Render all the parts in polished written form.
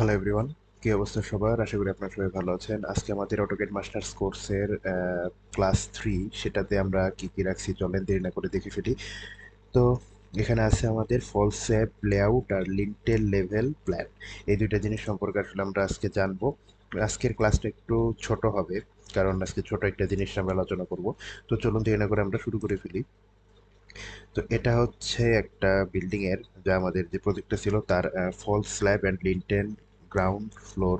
Hello everyone, কি অবস্থা সবার? আশা করি আপনারা সবাই ভালো আছেন। আজকে আমাদের অটোক্যাড মাস্টার্স কোর্সের ক্লাস 3 সেটাতে আমরা কি কি রাখছি চলেন দেরি না করে দেখে ফেলি। তো এখানে আছে আমাদের ফল শেপ, লেআউট আর লিন্টেল লেভেল প্ল্যান। এই দুইটা জিনিস সম্পর্কে আসলে আমরা আজকে জানবো। আজকের ক্লাসটা একটু ছোট হবে, কারণ আজকে ছোট একটা জিনিস আমরা আলোচনা করব। তো চলুন দেরি না করে আমরা শুরু করে ফেলি। তো এটা হচ্ছে একটা বিল্ডিং এর, যা আমাদের যে প্রজেক্টটা ছিল তার ফল slab and lintel ground floor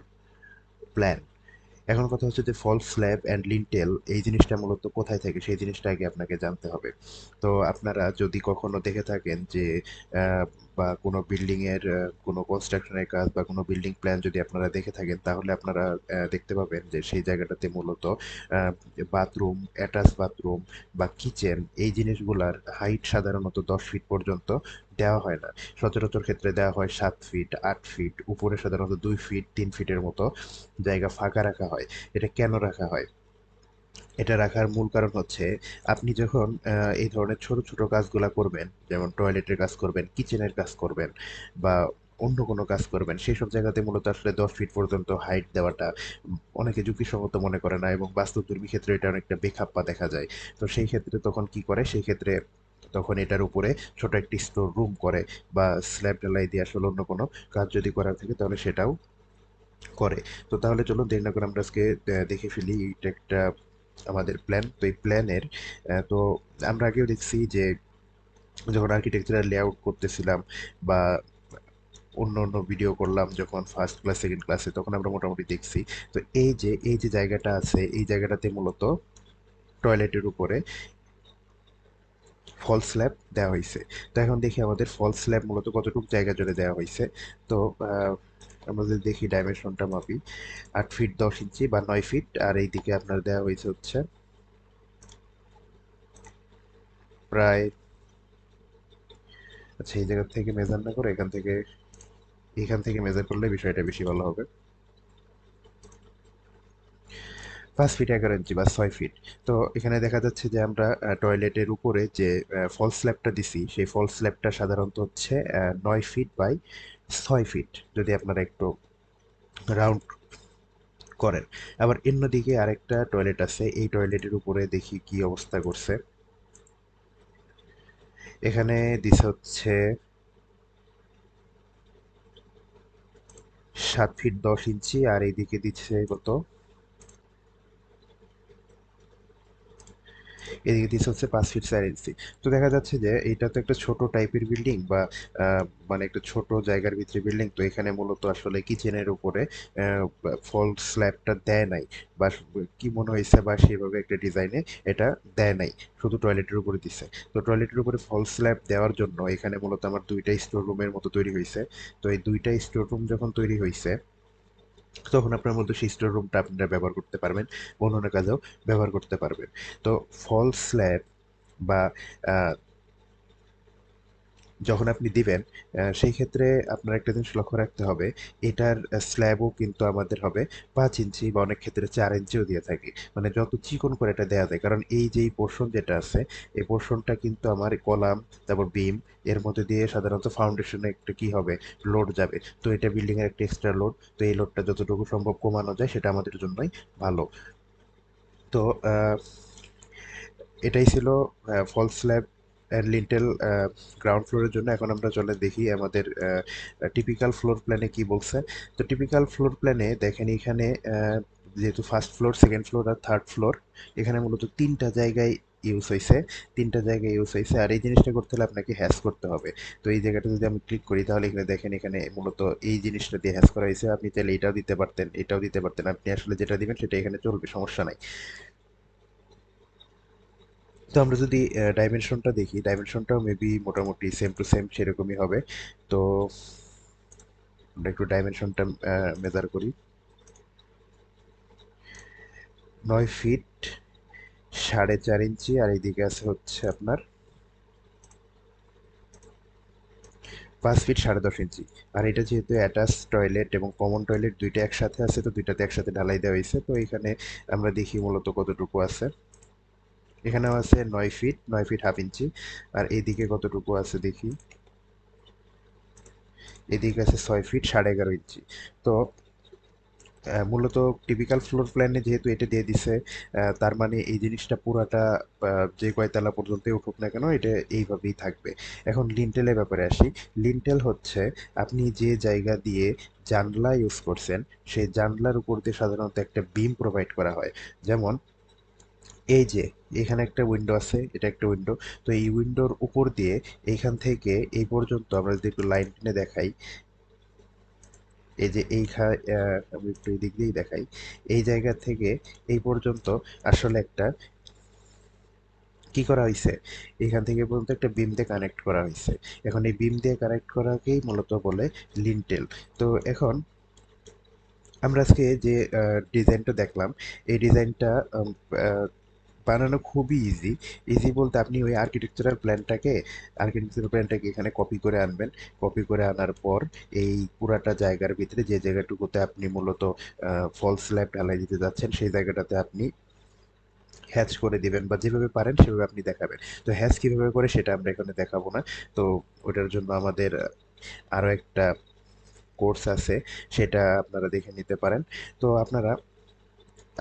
plan. এখন কথা হচ্ছে যে ফল স্ল্যাব অ্যান্ড লিন্টেল এই জিনিসটা মূলত কোথায় থাকে সেই জিনিসটা আগে আপনাকে জানতে হবে। তো আপনারা যদি কখনো দেখে থাকেন যে আহ, বা কোনো বিল্ডিং এর কোনো কনস্ট্রাকশনের কাজ বা কোনো বিল্ডিং প্ল্যান যদি আপনারা দেখে থাকেন, তাহলে আপনারা দেখতে পাবেন যে সেই জায়গাটাতে মূলত বাথরুম, অ্যাটাচ বাথরুম বা কিচেন এই জিনিসগুলার হাইট সাধারণত 10 ফিট পর্যন্ত দেওয়া হয় না। সচরাচর ক্ষেত্রে দেওয়া হয় 7 ফিট, 8 ফিট, উপরে সাধারণত 2 ফিট, 3 ফিটের মতো জায়গা ফাঁকা রাখা হয়। এটা কেন রাখা হয়? এটা রাখার মূল কারণ হচ্ছে, আপনি যখন এই ধরনের ছোট ছোট কাজগুলা করবেন, যেমন টয়লেটের কাজ করবেন, কিচেনের কাজ করবেন বা অন্য কোনো কাজ করবেন, সেই সব জায়গাতে মূলত আসলে 10 ফিট পর্যন্ত হাইট দেওয়াটা অনেকে যুক্তিসঙ্গত মনে করে না, এবং বাস্তুধর্মী ক্ষেত্রে এটা অনেকটা বেখাপ্পা দেখা যায়। তো সেই ক্ষেত্রে তখন কি করে, সেই ক্ষেত্রে তখন এটার উপরে ছোট একটি স্টোর রুম করে, বা স্ল্যাব ঢালাই দিয়ে আসলে অন্য কোনো কাজ যদি করার থাকে তাহলে সেটাও করে। তো তাহলে চলুন দেরি না করে আমরা আজকে দেখে ফেলি। এটা একটা আমাদের প্ল্যান। তো এই প্ল্যানের তো আমরা আগেও দেখছি যে যখন আর্কিটেকচারাল লেআউট করতেছিলাম বা অন্য অন্য ভিডিও করলাম যখন ফার্স্ট ক্লাস সেকেন্ড ক্লাসে, তখন আমরা মোটামুটি দেখছি। তো এই যে জায়গাটা আছে, এই জায়গাটাতে মূলত টয়লেটের উপরে ফল স্ল্যাব দেওয়া হয়েছে। তো এখন দেখি আমাদের ফল স্ল্যাব মূলত কতটুকু জায়গা জুড়ে দেওয়া হয়েছে। তো আমরা যদি দেখি ডাইমেনশনটা মাপি, 8 ফিট 10 ইঞ্চি বা 9 ফিট, আর এইদিকে আপনার দেওয়া হয়েছে হচ্ছে প্রায়, আচ্ছা এই জায়গা থেকে মেজার না করে এখান থেকে মেজার করলে বিষয়টা বেশি ভালো হবে। 5 ফিট 11 ইঞ্চি বা 6 ফিট। তো এখানে দেখা যাচ্ছে যে আমরা টয়লেটের উপরে যে ফল স্ল্যাবটা দিছি, সেই ফল স্ল্যাবটা সাধারণত হচ্ছে 9 ফিট বাই 6 ফিট, যদি আপনারা একটু রাউন্ড করেন। আবার অন্যদিকে আরেকটা টয়লেট আছে, এই টয়লেটের উপরে দেখি কি অবস্থা করছে। এখানে দিছে হচ্ছে 7 ফিট 10 ইঞ্চি, আর এইদিকে দিচ্ছে কত, এদিকে দিচ্ছে হচ্ছে 5 ফিট 4 ইঞ্চি। তো দেখা যাচ্ছে যে এটা তো একটা ছোট টাইপের বিল্ডিং, বা আহ, মানে একটা ছোট জায়গার ভিতরে বিল্ডিং। তো এখানে মূলত আসলে কিচেনের উপরে ফল স্ল্যাবটা দেয় নাই, বা কি মনে হয়েছে, বা সেভাবে একটা ডিজাইনে এটা দেয় নাই, শুধু টয়লেটের উপরে দিছে। তো টয়লেটের উপরে ফল স্ল্যাব দেওয়ার জন্য এখানে মূলত আমার দুইটা স্টোর রুমের মতো তৈরি হয়েছে। তো এই দুইটা স্টোর রুম যখন তৈরি হয়েছে, তখন আপনার মধ্যে সেই স্টোর রুমটা আপনারা ব্যবহার করতে পারবেন, অন্যান্য কাজেও ব্যবহার করতে পারবেন। তো ফল স্ল্যাব বা আহ, যখন আপনি দিবেন, সেই ক্ষেত্রে আপনার একটা জিনিস লক্ষ্য রাখতে হবে, এটার স্ল্যাবও কিন্তু আমাদের হবে 5 ইঞ্চি, বা অনেক ক্ষেত্রে 4 ইঞ্চিও দিয়ে থাকি। মানে যত চিকন করে এটা দেওয়া যায়, কারণ এই যে পোর্শন যেটা আছে, এই পোর্শনটা কিন্তু আমার কলাম, তারপর বিম, এর মধ্যে দিয়ে সাধারণত ফাউন্ডেশনে একটা কি হবে, লোড যাবে। তো এটা বিল্ডিং এর একটা এক্সট্রা লোড। তো এই লোডটা যতটুকু সম্ভব কমানো যায় সেটা আমাদের জন্যই ভালো। তো এটাই ছিল ফল স্ল্যাব অ্যান্ড লিন্টেল গ্রাউন্ড ফ্লোরের জন্য। এখন আমরা চলে দেখি আমাদের টিপিক্যাল ফ্লোর প্ল্যানে কি বলছে। তো টিপিক্যাল ফ্লোর প্ল্যানে দেখেন, এখানে যেহেতু ফার্স্ট ফ্লোর, সেকেন্ড ফ্লোর আর থার্ড ফ্লোর, এখানে মূলত তিনটা জায়গায় ইউজ হয়েছে। তিনটা জায়গায় ইউজ হয়েছে, আর এই জিনিসটা করতে হলে আপনাকে হ্যাশ করতে হবে। তো এই জায়গাটা যদি আমি ক্লিক করি, তাহলে এখানে দেখেন, এখানে মূলত এই জিনিসটা দিয়ে হ্যাশ করা হয়েছে। আপনি চাইলে এটাও দিতে পারতেন, এটাও দিতে পারতেন, আপনি আসলে যেটা দিবেন সেটা এখানে চলবে, সমস্যা নাই। তো আমরা যদি ডাইমেনশনটা দেখি, ডাইমেনশনটাও মেবি মোটামুটি সেম টু সেম সেরকমই হবে। তো আমরা একটু ডাইমেনশনটা মেজার করি। 9 ফিট 4.5 ইঞ্চি, আর এইদিকে আছে হচ্ছে আপনার 5 ফিট 10.5 ইঞ্চি। আর এটা যেহেতু অ্যাটাচ টয়লেট এবং কমন টয়লেট দুইটা একসাথে আছে, তো দুইটাতে একসাথে ঢালাই দেওয়া হয়েছে। তো এখানে আমরা দেখি মূলত কতটুকু আছে। এখানেও আছে 9 ফিট 9 ফিট হাফ ইঞ্চি। আর এইদিকে কতটুকু আছে দেখি, এদিকে আছে 6 ফিট 11.5 ইঞ্চি। তো মূলত টিপিক্যাল ফ্লোর প্ল্যানে যেহেতু এটা দিয়ে দিছে, তার মানে এই জিনিসটা পুরাটা যে কয়তলা পর্যন্ত উঠুক না কেন এটা এইভাবেই থাকবে। এখন লিন্টেলের ব্যাপারে আসি। লিন্টেল হচ্ছে আপনি যে জায়গা দিয়ে জানলা ইউজ করছেন সেই জানলার উপর দিয়ে সাধারণত একটা বিম প্রোভাইড করা হয়। যেমন এই যে এখানে একটা উইন্ডো আছে, এটা একটা উইন্ডো। তো এই উইন্ডোর উপর দিয়ে এইখান থেকে এই পর্যন্ত আমরা যদি একটু লাইন টেনে দেখাই, এই যে আমি একটু এই দিক দিয়েই দেখাই। এই জায়গা থেকে এই পর্যন্ত আসলে একটা কি করা হয়েছে, এখান থেকে পর্যন্ত একটা বিম দিয়ে কানেক্ট করা হয়েছে। এখন এই বিম দিয়ে কানেক্ট করাকেই মূলত বলে লিন্টেল। তো এখন আমরা আজকে যে ডিজাইনটা দেখলাম, এই ডিজাইনটা বানানো খুবই ইজি। ইজি বলতে আপনি ওই আর্কিটেকচারাল প্ল্যানটাকে এখানে কপি করে আনবেন। কপি করে আনার পর এই পুরাটা জায়গার ভিতরে যে জায়গাটুকুতে আপনি মূলত ফলস স্ল্যাব ঢালাই দিতে যাচ্ছেন সেই জায়গাটাতে আপনি হ্যাচ করে দিবেন বা যেভাবে পারেন সেভাবে আপনি দেখাবেন। তো হ্যাচ কিভাবে করে সেটা আমরা এখানে দেখাবো না। তো ওটার জন্য আমাদের আরো একটা কোর্স আছে, সেটা আপনারা দেখে নিতে পারেন। তো আপনারা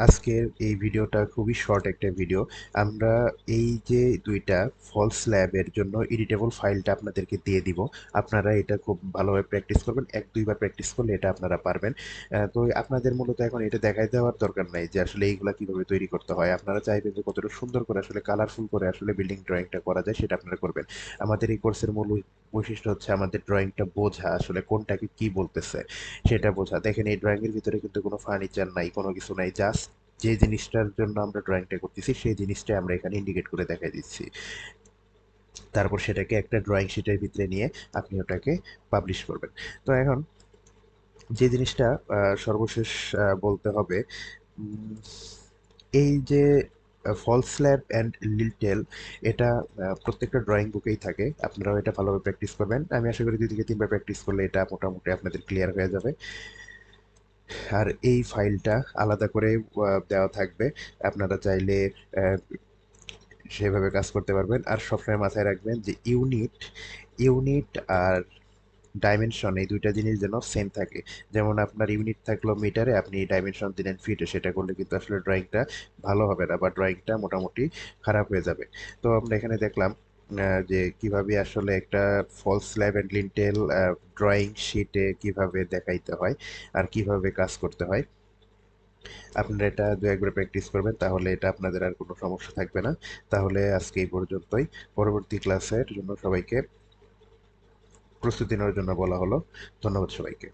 আজকের এই ভিডিওটা খুবই শর্ট একটা ভিডিও। আমরা এই যে দুইটা ফলস ল্যাবের জন্য এডিটেবল ফাইলটা আপনাদেরকে দিয়ে দিব। আপনারা এটা খুব ভালোভাবে প্র্যাকটিস করবেন, 1-2 বার প্র্যাকটিস করলে এটা আপনারা পারবেন। তো আপনাদের মূলত এখন এটা দেখাই দেওয়ার দরকার নাই যে আসলে এইগুলা কিভাবে তৈরি করতে হয়। আপনারা চাইবেন যে কতটা সুন্দর করে আসলে কালারফুল করে আসলে বিল্ডিং ড্রয়িংটা করা যায় সেটা আপনারা করবেন। আমাদের এই কোর্সের মূল বৈশিষ্ট্য হচ্ছে আমাদের ড্রয়িংটা বোঝা, আসলে কোনটাকে কি বলতেছে সেটা বোঝা। দেখেন এই ড্রয়িং এর ভিতরে কিন্তু কোনো ফার্নিচার নাই, কোনো কিছু নাই, জাস্ট যে জিনিসটার জন্য আমরা ড্রয়িংটা করতেছি সেই জিনিসটাই আমরা এখানে ইন্ডিকেট করে দেখাই দিচ্ছি। তারপর সেটাকে একটা ড্রয়িং শিটের ভিতরে নিয়ে আপনি ওটাকে পাবলিশ করবেন। তো এখন যে জিনিসটা সর্বশেষ বলতে হবে, উম, এই যে ফল স্ল্যাব অ্যান্ড লিটল, এটা প্রত্যেকটা ড্রয়িং বুকেই থাকে। আপনারাও এটা ভালোভাবে প্র্যাকটিস করবেন। আমি আশা করি 2 থেকে 3 বার প্র্যাকটিস করলে এটা মোটামুটি আপনাদের ক্লিয়ার হয়ে যাবে। আর এই ফাইলটা আলাদা করে দেওয়া থাকবে। আপনারা চাইলে আহ, সেভাবে কাজ করতে পারবেন। আর সবসময় মাথায় রাখবেন যে ইউনিট ইউনিট আর ডাইমেনশন এই দুইটা জিনিস যেন সেম থাকে। যেমন আপনার ইউনিট থাকলো মিটারে, আপনি ডাইমেনশন দিলেন ফিটে, সেটা করলে কিন্তু আসলে ড্রয়িংটা ভালো হবে না বা ড্রয়িংটা মোটামুটি খারাপ হয়ে যাবে। তো আমরা এখানে দেখলাম যে কিভাবে আসলে একটা false slab and lintel drawing শিটে কিভাবে দেখাইতে হয় আর কিভাবে কাজ করতে হয়। আপনারা এটা 2-1 বার প্র্যাকটিস করবেন, তাহলে এটা আপনাদের আর কোনো সমস্যা থাকবে না। তাহলে আজকে এই পর্যন্তই। পরবর্তী ক্লাসের জন্য সবাইকে প্রস্তুতি নেওয়ার জন্য বলা হলো। ধন্যবাদ সবাইকে।